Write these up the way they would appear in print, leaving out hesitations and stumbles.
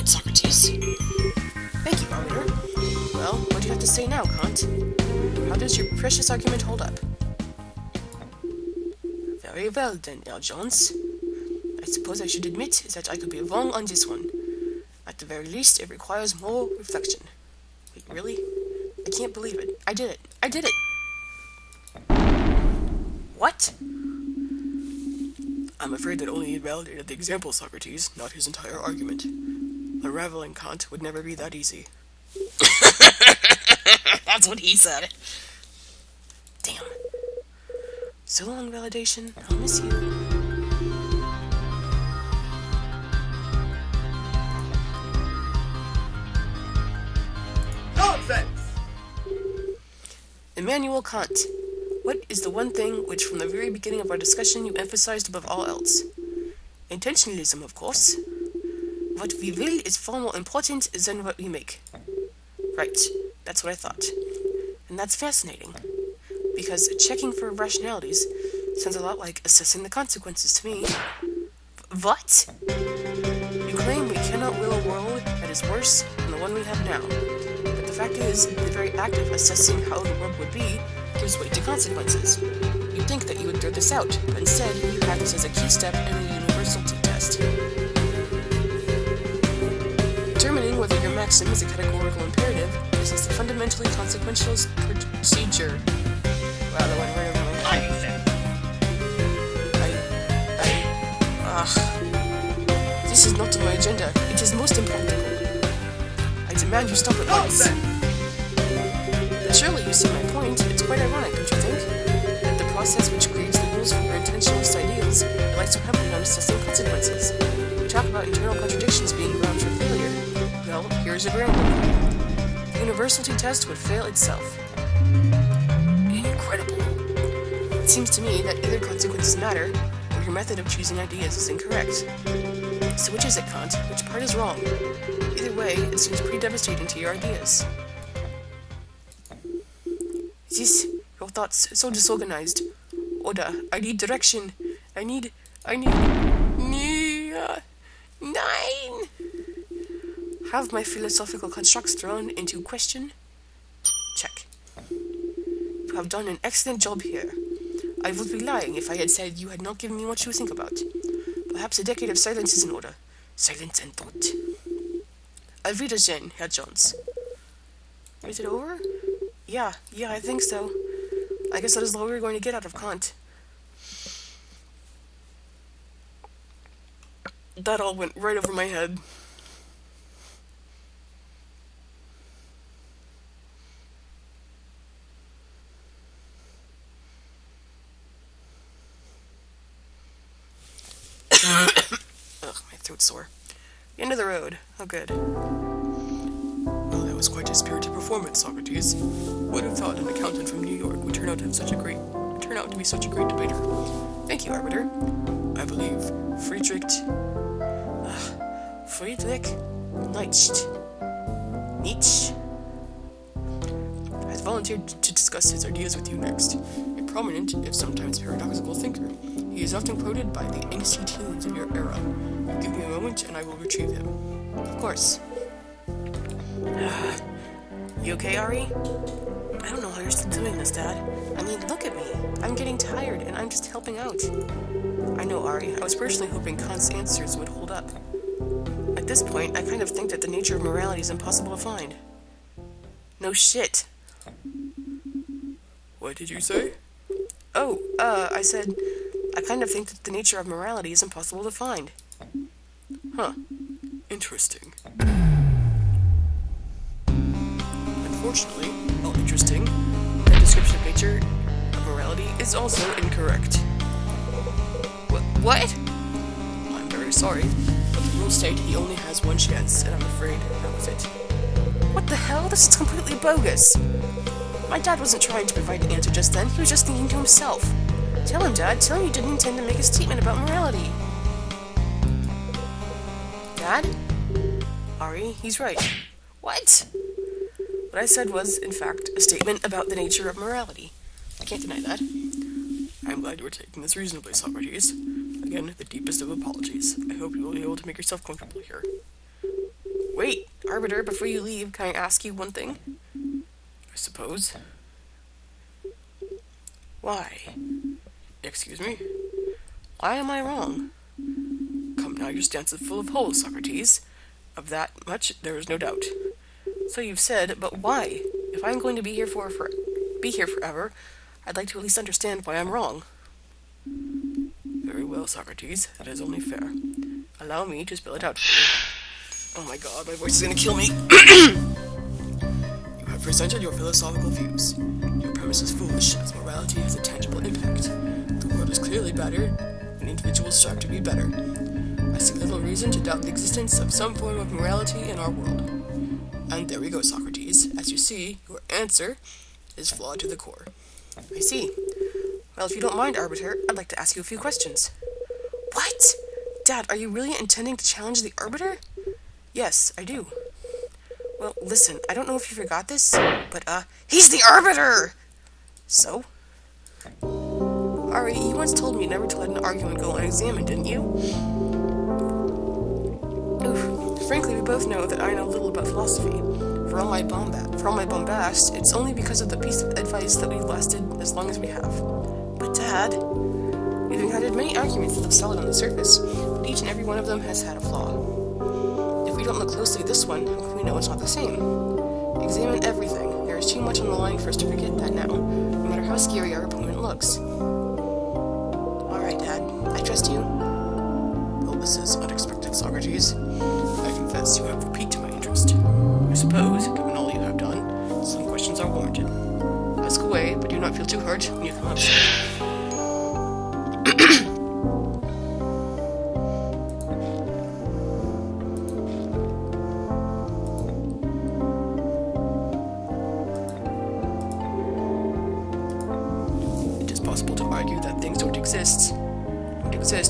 out, Socrates. Thank you, arbiter. Well, what do you have to say now, Kant? How does your precious argument hold up? Very well, then, Herr Jones. I suppose I should admit that I could be wrong on this one. At the very least, it requires more reflection. Wait, really? I can't believe it. I did it. I did it! What? I'm afraid that only he validated the example, Socrates, not his entire argument. Unraveling Kant would never be that easy. That's what he said. Damn. So long, validation. I'll miss you. Nonsense! Immanuel Kant. What is the one thing which from the very beginning of our discussion you emphasized above all else? Intentionalism, of course. What we will is far more important than what we make. Right, that's what I thought. And that's fascinating. Because checking for rationalities sounds a lot like assessing the consequences to me. What? You claim we cannot will a world that is worse than the one we have now. But the fact is, the very act of assessing how the world would be gives way to consequences. You'd think that you would throw this out, but instead you have this as a key step in the universality test. Determining whether your maxim is a categorical imperative is a fundamentally consequential procedure. Wow, that went right over my head. This is not on my agenda. It is most impractical. I demand you stop at once. But surely you see my point. It's quite ironic, don't you think? That the process which creates the rules for your intentionalist ideals relies so heavily on assessing consequences. We talk about internal contradictions being ground for failure. Well, here's a ground one. The universality test would fail itself. Incredible. It seems to me that either consequences matter, or your method of choosing ideas is incorrect. So which is it, Kant? Which part is wrong? Either way, it seems pretty devastating to your ideas. Your thoughts so disorganized. Order. I need direction. I need... 9! Have my philosophical constructs thrown into question? Check. You have done an excellent job here. I would be lying if I had said you had not given me much to think about. Perhaps a decade of silence is in order. Silence and thought. Auf Wiedersehen, Herr Jones. Is it over? Yeah, I think so. I guess that is all we're going to get out of Kant. That all went right over my head. Ugh, my throat's sore. The end of the road. Oh, good. Well, that was quite a spirited performance, Socrates. Would have thought an accountant from New York would turn out to be such a great debater. Thank you, arbiter. I believe Friedrich Nietzsche has volunteered to discuss his ideas with you next. A prominent, if sometimes paradoxical thinker. He is often quoted by the angsty teens of your era. Give me a moment and I will retrieve him. Of course. You okay, Ari? I don't know how you're still doing this, Dad. I mean, look at me. I'm getting tired, and I'm just helping out. I know, Ari. I was personally hoping Kant's answers would hold up. At this point, I kind of think that the nature of morality is impossible to find. No shit. What did you say? Oh, I said, I kind of think that the nature of morality is impossible to find. Huh. Interesting. Unfortunately, while interesting, that description of nature of morality is also incorrect. What? I'm very sorry, but the rules state he only has one chance, and I'm afraid that was it. What the hell? This is completely bogus. My dad wasn't trying to provide an answer just then, he was just thinking to himself. Tell him, Dad. Tell him you didn't intend to make a statement about morality. Dad? Ari, he's right. What? What I said was, in fact, a statement about the nature of morality. I can't deny that. I'm glad you were taking this reasonably, Socrates. Again, the deepest of apologies. I hope you will be able to make yourself comfortable here. Wait, Arbiter, before you leave, can I ask you one thing? I suppose. Why? Excuse me? Why am I wrong? Come now, your stance is full of holes, Socrates. Of that much there is no doubt. So you've said, but why? If I'm going to be here forever, I'd like to at least understand why I'm wrong. Very well, Socrates. That is only fair. Allow me to spell it out for you. Oh my god, my voice is gonna kill me. You have presented your philosophical views. Your premise is foolish, as morality has a tangible impact. The world is clearly better, and individuals strive to be better. I see little reason to doubt the existence of some form of morality in our world. And there we go, Socrates. As you see, your answer is flawed to the core. I see. Well, if you don't mind, Arbiter, I'd like to ask you a few questions. What? Dad, are you really intending to challenge the Arbiter? Yes, I do. Well, listen, I don't know if you forgot this, but, he's the Arbiter! So? Ari, you once told me never to let an argument go unexamined, didn't you? Oof. Frankly, we both know that I know little about philosophy. For all my bombast, it's only because of the piece of advice that we've lasted as long as we have. But, Dad, we've encountered many arguments that look solid on the surface, but each and every one of them has had a flaw. If we don't look closely at this one, how can we know it's not the same? Examine everything. There is too much on the line for us to forget that now, no matter how scary our opponent looks. Alright, Dad. I trust you. Well, this is unexpected, Socrates. I confess you have piqued my interest. I suppose, given all you have done, some questions are warranted. Ask away, but do not feel too hurt when you come up. It is possible to argue that things don't exist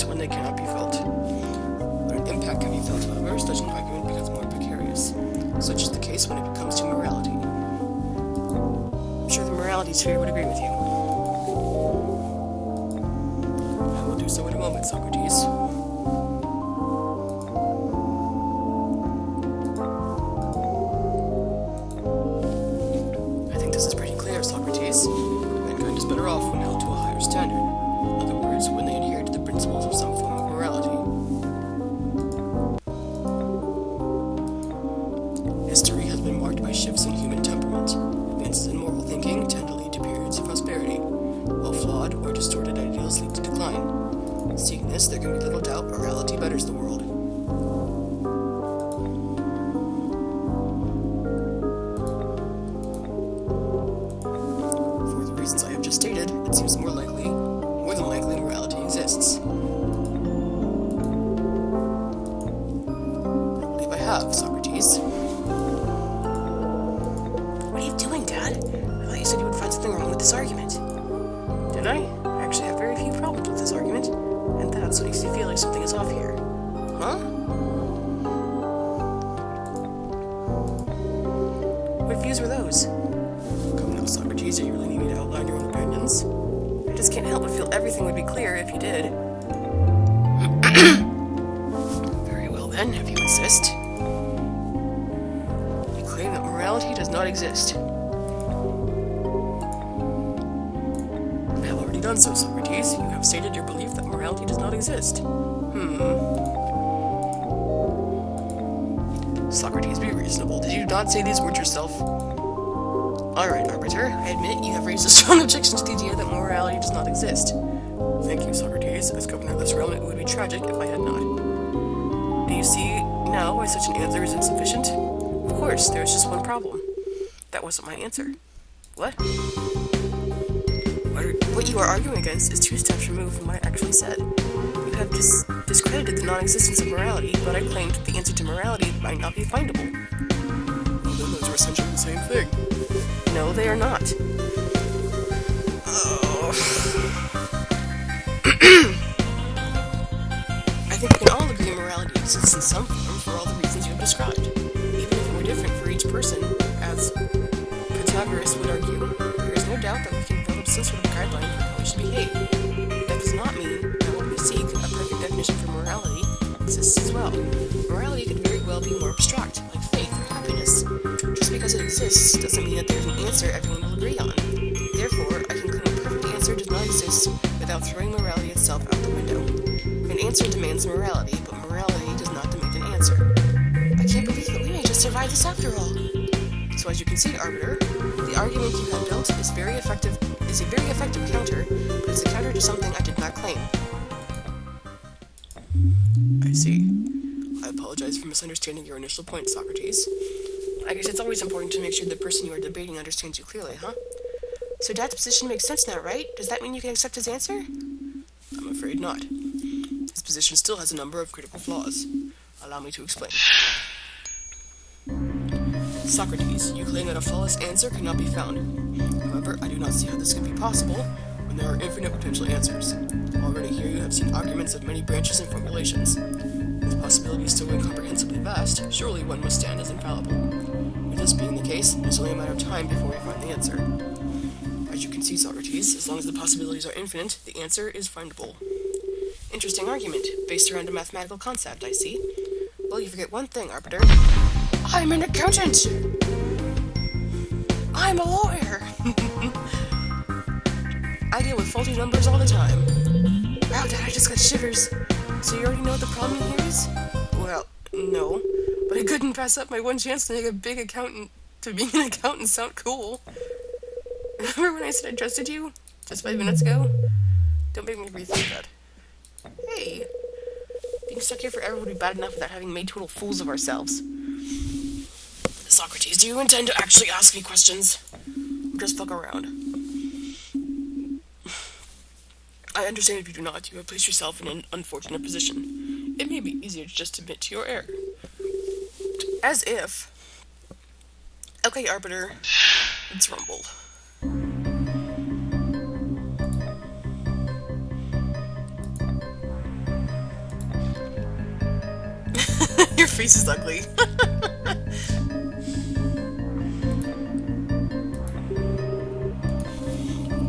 when they cannot be felt. When an impact can be felt, however, such an argument becomes more precarious. Such is the case when it comes to morality. I'm sure the morality sphere would agree with you. I will do so in a moment, Socrates. I think this is pretty clear, Socrates. Mankind is better off when held to a higher standard. In other words, when they adhere to the principles of some form of morality. History has been marked by shifts in human temperament. Advances in moral thinking tend to lead to periods of prosperity, while flawed or distorted ideals lead to decline. Seeing this, there can be little doubt morality betters the world. For the reasons I have just stated, it seems more than likely morality exists. I believe I have, Socrates. What are you doing, Dad? I thought you said you would find something wrong with this argument. Did I? I actually have very few problems with this argument, and that's what makes me feel like something is off here. Huh? What views were those? Come now, Socrates, do you really need me to outline your own opinions? I just can't help but feel everything would be clear if you did. Very well then, if you insist. You claim that morality does not exist. I have already done so, Socrates. You have stated your belief that morality does not exist. Socrates, be reasonable. Did you not say these words yourself? Alright, Arbiter, I admit you have raised a strong objection to the idea that morality does not exist. Thank you, Socrates. As governor of this realm, it would be tragic if I had not. Do you see now why such an answer is insufficient? Of course, there is just one problem. That wasn't my answer. What? What you are arguing against is 2 steps removed from what I actually said. You have discredited the non-existence of morality, but I claimed that the answer to morality might not be findable. Well, then those are essentially the same thing. No, they are not. I think we can all agree morality exists in some form for all the reasons you have described. Even if it were different for each person, as Pythagoras would argue, there is no doubt that we can develop some sort of guideline for how we should behave. That does not mean that what we seek, a perfect definition for morality, exists as well. Morality could very well well be more abstract, like faith or happiness. Just because it exists doesn't mean that there's an answer everyone will agree on. Therefore, I can claim a perfect answer does not exist without throwing morality itself out the window. An answer demands morality, but morality does not demand an answer. I can't believe that we may just survive this after all. So as you can see, Arbiter, the argument you have built is a very effective counter, but it's a counter to something I did not claim. I see. I apologize for misunderstanding your initial point, Socrates. I guess it's always important to make sure the person you are debating understands you clearly, huh? So Dad's position makes sense now, right? Does that mean you can accept his answer? I'm afraid not. His position still has a number of critical flaws. Allow me to explain. Socrates, you claim that a flawless answer cannot be found. However, I do not see how this could be possible when there are infinite potential answers. Already here you have seen arguments of many branches and formulations. With possibilities so incomprehensibly vast, surely one must stand as infallible. With this being the case, it is only a matter of time before we find the answer. As you can see, Socrates, as long as the possibilities are infinite, the answer is findable. Interesting argument, based around a mathematical concept, I see. Well, you forget one thing, Arbiter. I'm an accountant! I'm a lawyer! I deal with faulty numbers all the time. Wow, Dad, I just got shivers. So you already know what the problem here is? Well, no. But I couldn't pass up my one chance to make being an accountant sound cool. Remember when I said I trusted you? Just 5 minutes ago? Don't make me rethink that. Hey, being stuck here forever would be bad enough without having made total fools of ourselves. Socrates, do you intend to actually ask me questions? Or just fuck around? I understand if you do not. You have placed yourself in an unfortunate position. It may be easier to just admit to your error. As if. Okay, Arbiter. Let's rumble. Your face is ugly.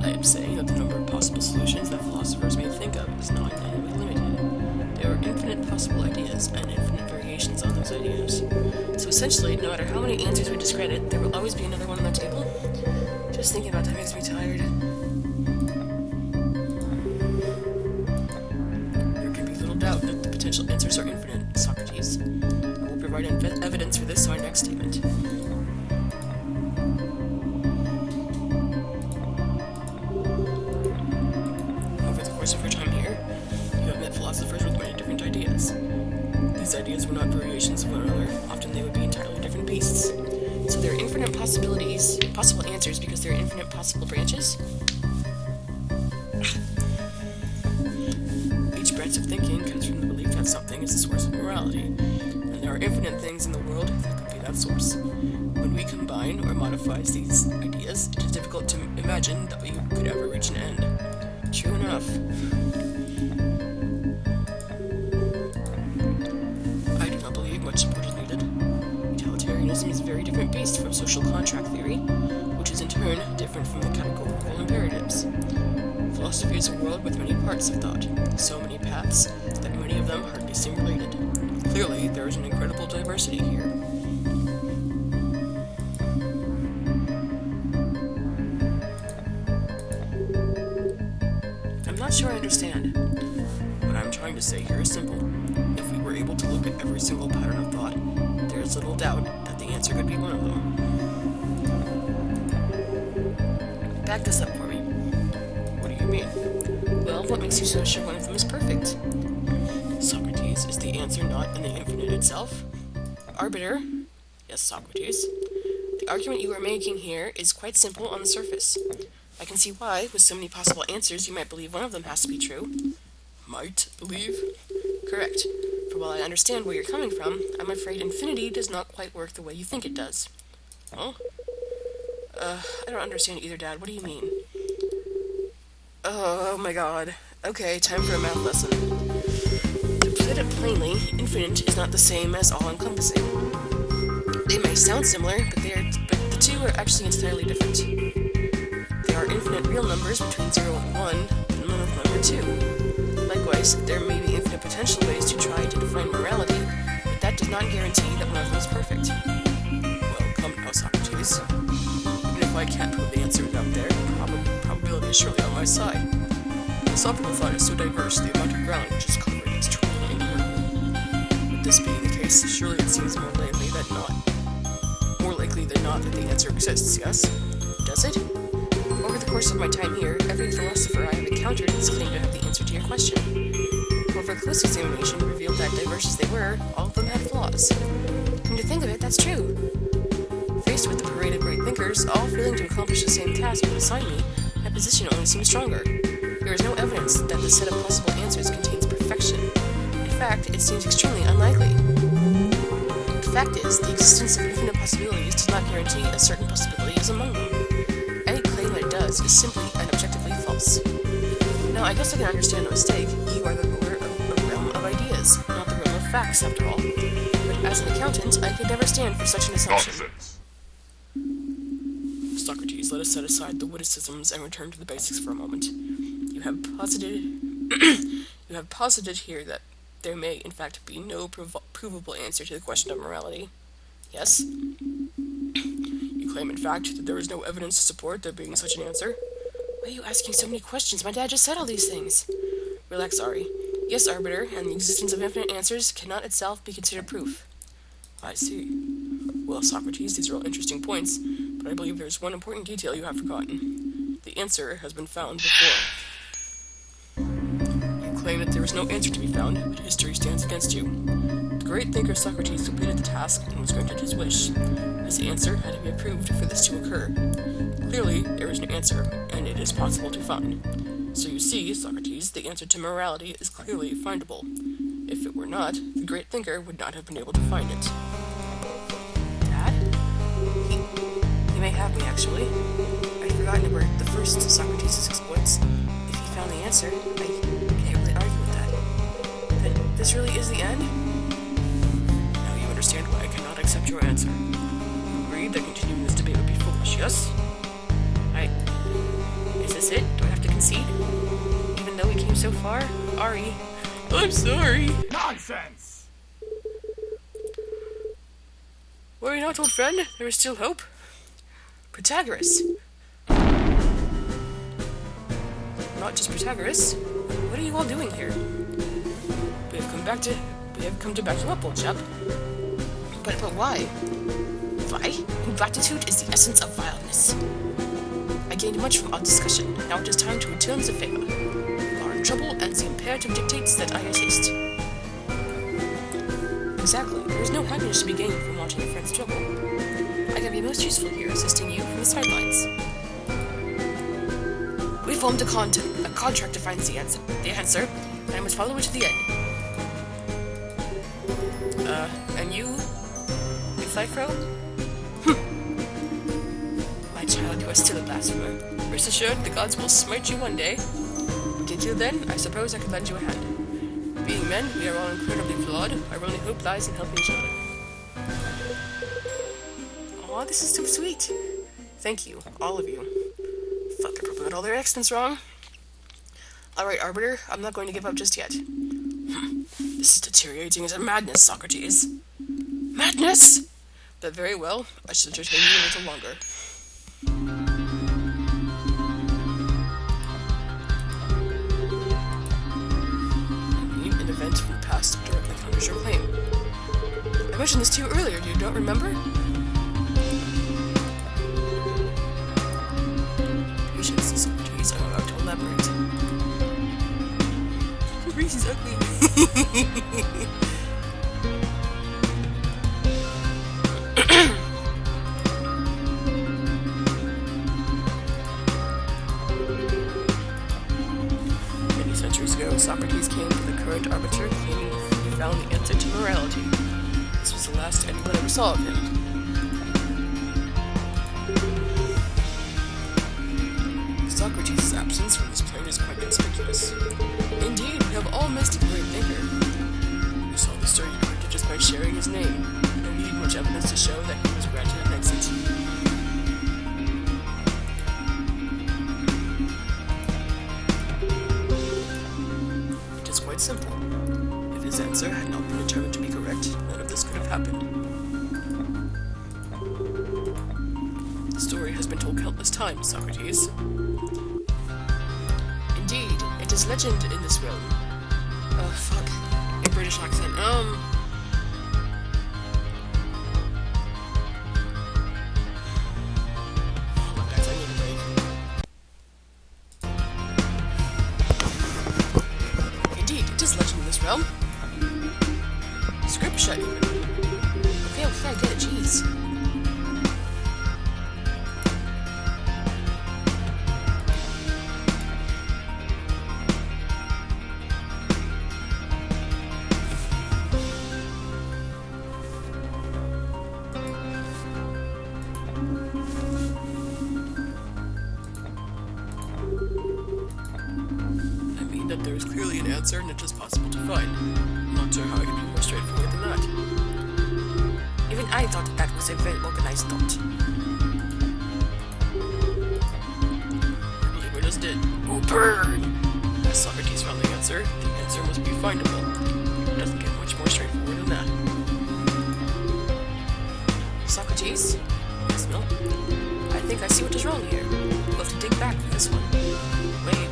I am saying that the number of possible solutions that philosophers may think of is not in any way limited. There are infinite possible ideas and infinite variations on those ideas. So essentially, no matter how many answers we discredit, there will always be another one on the table? Just thinking about that makes me tired. There can be little doubt that the potential answers are infinite, Socrates. I will provide evidence for this in our next statement. Over the course of your time here, you have met philosophers with many different ideas. These ideas were not variations of one another. Often they would be entirely different beasts. So there are infinite possible answers because there are infinite possible branches? Each branch of thinking comes from the belief that something is the source of morality, and there are infinite things in the world that could be that source. When we combine or modify these ideas, it is difficult to imagine that we could ever reach an end. True enough. I do not believe much support is needed. Utilitarianism is a very different beast from social contract theory, which is in turn different from the categorical imperatives. Philosophy is a world with many parts of thought, so many paths that many of them hardly seem related. Clearly, there is an incredible diversity here. I'm not sure I understand. What I'm trying to say here is simple. If we were able to look at every single pattern of thought, there is little doubt that the answer could be one of them. Back this up for me. What do you mean? Well, what makes you so sure one of them is perfect? Socrates, is the answer not in the infinite itself? Arbiter? Yes, Socrates. The argument you are making here is quite simple on the surface. I can see why, with so many possible answers, you might believe one of them has to be true. Might believe? Correct. For while I understand where you're coming from, I'm afraid infinity does not quite work the way you think it does. Huh? I don't understand either, Dad. What do you mean? Oh my god. Okay, time for a math lesson. To put it plainly, infinite is not the same as all-encompassing. They may sound similar, but the two are actually entirely different. There are infinite real numbers between 0 and 1, but none of them are 2. Likewise, there may be infinite potential ways to try to define morality, but that does not guarantee that perfect. Well, come now, Socrates. Even if I can't prove the answer is out there, probability is surely on my side. Philosophical thought is so diverse, the amount of ground which is covered is truly innumerable. With this being the case, surely it seems more likely than not. More likely than not that the answer exists, yes? Does it? Over the course of my time here, every philosopher I have encountered has claimed to have the answer to your question. However, close examination revealed that, diverse as they were, all of them had flaws. Come to think of it, that's true. Faced with the parade of great thinkers, all failing to accomplish the same task beside me, my position only seems stronger. There is no evidence that the set of possible answers contains perfection. In fact, it seems extremely unlikely. The fact is, the existence of infinite possibilities does not guarantee a certain possibility is among them. Any claim that it does is simply and objectively false. Now, I guess I can understand the mistake. You are the ruler of a realm of ideas, not the realm of facts, after all. But as an accountant, I could never stand for such an assumption. Nonsense. Socrates, let us set aside the witticisms and return to the basics for a moment. You have posited here that there may, in fact, be no provable answer to the question of morality. Yes? You claim, in fact, that there is no evidence to support there being such an answer? Why are you asking so many questions? My dad just said all these things. Relax, Ari. Yes, arbiter, and the existence of infinite answers cannot itself be considered proof. I see. Well, Socrates, these are all interesting points, but I believe there's one important detail you have forgotten. The answer has been found before. You claim that there is no answer to be found, but history stands against you. The great thinker Socrates completed the task and was granted his wish. His answer had to be approved for this to occur. Clearly, there is no answer, and it is possible to find. So you see, Socrates, the answer to morality is clearly findable. If it were not, the great thinker would not have been able to find it. Dad? He may have me, actually. I'd forgotten about the first Socrates' exploits. If he found the answer, I can't really argue with that. Then this really is the end? Now you understand why I cannot accept your answer. You agree that continuing this debate would be foolish, yes? Is this it? Do I have to concede? Even though we came so far? Ari. I'm sorry. Nonsense! Worry not, old friend. There is still hope. Protagoras. Not just Protagoras. What are you all doing here? We have come to back you up, old chap. But why? Why? Ingratitude is the essence of vileness. I gained much from our discussion. Now it is time to return the favor. You are in trouble, and the imperative dictates that I assist. Exactly. There is no happiness to be gained from watching a friend struggle. I can be most useful here, assisting you from the sidelines. We formed a contract to find the answer, and I must follow it to the end. And you? Euthyphro? My child, you are still a blasphemer. Rest assured, the gods will smite you one day. But until then, I suppose I could lend you a hand. Being men, we are all incredibly flawed. Our only hope lies in helping each other. Aw, this is so sweet. Thank you, all of you. Fuck, they probably got all their accents wrong. Alright, Arbiter, I'm not going to give up just yet. This is deteriorating into madness, Socrates. Madness! But very well, I shall entertain you a little longer. An event from the past directly counters your claim. I mentioned this to you earlier, do you not remember? Patience, Socrates, I'm about to elaborate. Reese is ugly. Many centuries ago, Socrates came to the current arbiter claiming he found the answer to morality. This was the last anyone ever saw of him. Socrates' absence from this plane is quite conspicuous. Indeed, we have all missed a great thinker. We saw the story character just by sharing his name. We don't need much evidence to show that he was granted an exit. It is quite simple. If his answer had not been determined to be correct, none of this could have happened. last time, Socrates. Indeed, it is legend in this realm. Oh, fuck. A British accent. Hold on, guys, I need a break. Indeed, it is legend in this realm. Scripture, even. Okay, I get it, jeez. That there is clearly an answer and it is possible to find. I'm not sure how I can be more straightforward than that. Even I thought that was a very organized thought. I believe I just did. Oh, burn! As Socrates found the answer must be findable. It doesn't get much more straightforward than that. Socrates? Yes, Mill? I think I see what is wrong here. We'll have to dig back for this one.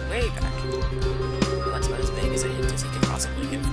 Way back. Well, that's about as big as a hint as he can possibly give.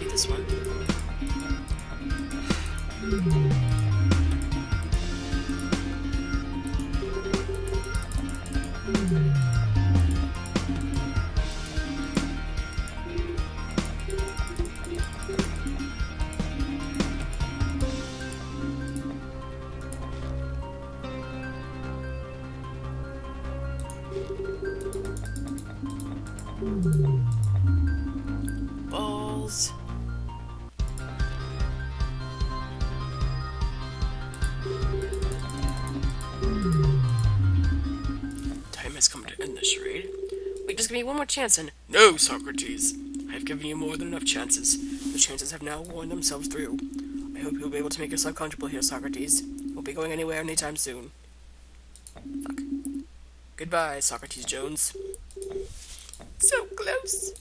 This one. Balls. Time has come to end this charade. Wait, just give me one more chance and... No, Socrates. I've given you more than enough chances. The chances have now worn themselves through. I hope you'll be able to make yourself comfortable here, Socrates. Won't be going anywhere anytime soon. Fuck. Goodbye, Socrates Jones. So close.